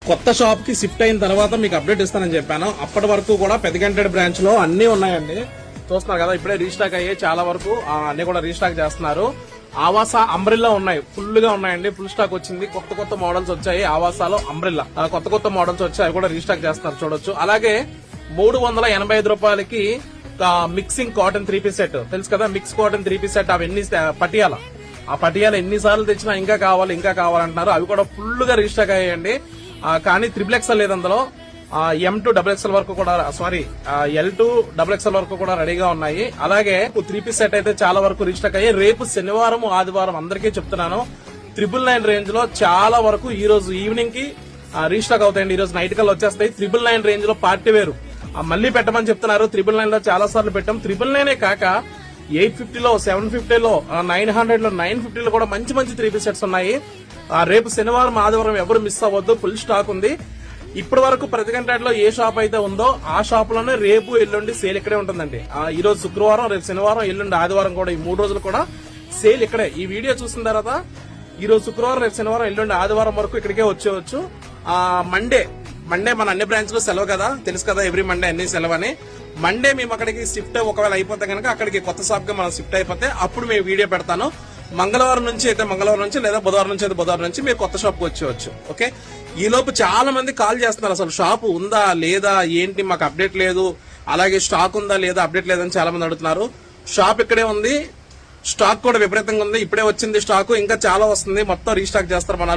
కొత్త షాప్ కి షిఫ్ట్ అయిన తర్వాత మీకు అప్డేట్ ఇస్తానని చెప్పాను. అప్పటి వరకు కూడా పెదగంటేడు బ్రాంచ్ లో అన్ని ఉన్నాయండి. చూస్తున్నారు కదా, ఇప్పుడే రీస్టాక్ అయ్యాయి చాలా వరకు, అన్ని కూడా రీస్టాక్ చేస్తున్నారు. ఆవాస అంబ్రిల్లా ఉన్నాయి, ఫుల్ గా ఉన్నాయండి, ఫుల్ స్టాక్ వచ్చింది. కొత్త మోడల్స్ వచ్చాయి ఆవాసాలో అంబ్రిల్లా, కొత్త మోడల్స్ వచ్చాయి, అవి కూడా రీస్టాక్ చేస్తున్నారు చూడొచ్చు. అలాగే 385 రూపాయలకి మిక్సింగ్ కాటన్ 3 పీస్ సెట్ తెలుసు కదా, మిక్స్ కాటన్ 3 పీస్ సెట్. అవి ఎన్ని పటియాల, ఆ పటియాల ఎన్నిసార్లు తెచ్చినా ఇంకా కావాలంటున్నారు. అవి కూడా ఫుల్ గా రీస్టాక్ అయ్యాయండి. కానీ XXL లేదు అందులో. M2 XXL వరకు కూడా, సారీ L2 XXL వరకు కూడా రెడీగా ఉన్నాయి. అలాగే 3 పీస్ సెట్ అయితే చాలా వరకు రీస్టాక్ అయ్యాయి. రేపు శనివారం ఆదివారం అందరికీ చెప్తున్నాను, 999 రేంజ్ లో చాలా వరకు ఈ రోజు ఈవినింగ్ కి రీస్టాక్ అవుతాయండి. ఈ రోజు నైట్ కల్లా వచ్చేస్తాయి. 999 రేంజ్ లో పార్టీ వేరు మళ్ళీ పెట్టమని చెప్తున్నారు. 999 లో చాలా సార్లు పెట్టాం. 999 కాక 850 లో, 750 లో, 900 లో, 950 లో కూడా మంచి 3 పీస్ సెట్స్ ఉన్నాయి. రేపు శనివారం ఆదివారం ఎవరు మిస్ అవ్వద్దు, ఫుల్ స్టాక్ ఉంది. ఇప్పటి వరకు ప్రతిగంటలో ఏ షాప్ అయితే ఉందో ఆ షాప్ లోనే రేపు ఎల్లుండి సేల్ ఇక్కడే ఉంటుందండి. ఈ రోజు శుక్రవారం, రేపు శనివారం, ఎల్లుండి ఆదివారం కూడా, ఈ 3 రోజులు కూడా సేల్ ఇక్కడే. ఈ వీడియో చూసిన తర్వాత ఈ రోజు శుక్రవారం, రేపు శనివారం, ఎల్లుండి ఆదివారం వరకు ఇక్కడికే వచ్చేవచ్చు. మండే మన అన్ని బ్రాంచ్ లో సెలవు కదా, తెలుసు కదా, ఎవ్రీ మండే అన్ని సెలవు అని. మండే మేము అక్కడికి షిఫ్ట్ ఒకవేళ అయిపోతే కనుక అక్కడికి కొత్త షాప్ కి మనం షిఫ్ట్ అయిపోతే అప్పుడు మేము వీడియో పెడతాను. మంగళవారం నుంచి లేదా బుధవారం నుంచి అయితే బుధవారం నుంచి మీరు కొత్త షాప్ కు వచ్చేవచ్చు. ఓకే, ఈ లోపు చాలా మంది కాల్ చేస్తున్నారు, అసలు షాప్ ఉందా లేదా ఏంటి, మాకు అప్డేట్ లేదు, అలాగే స్టాక్ ఉందా లేదా, అప్డేట్ లేదని చాలా మంది అడుగుతున్నారు. షాప్ ఇక్కడే ఉంది, స్టాక్ కూడా విపరీతంగా ఉంది, ఇప్పుడే వచ్చింది స్టాక్, ఇంకా చాలా వస్తుంది, మొత్తం రీస్టాక్ చేస్తారు మన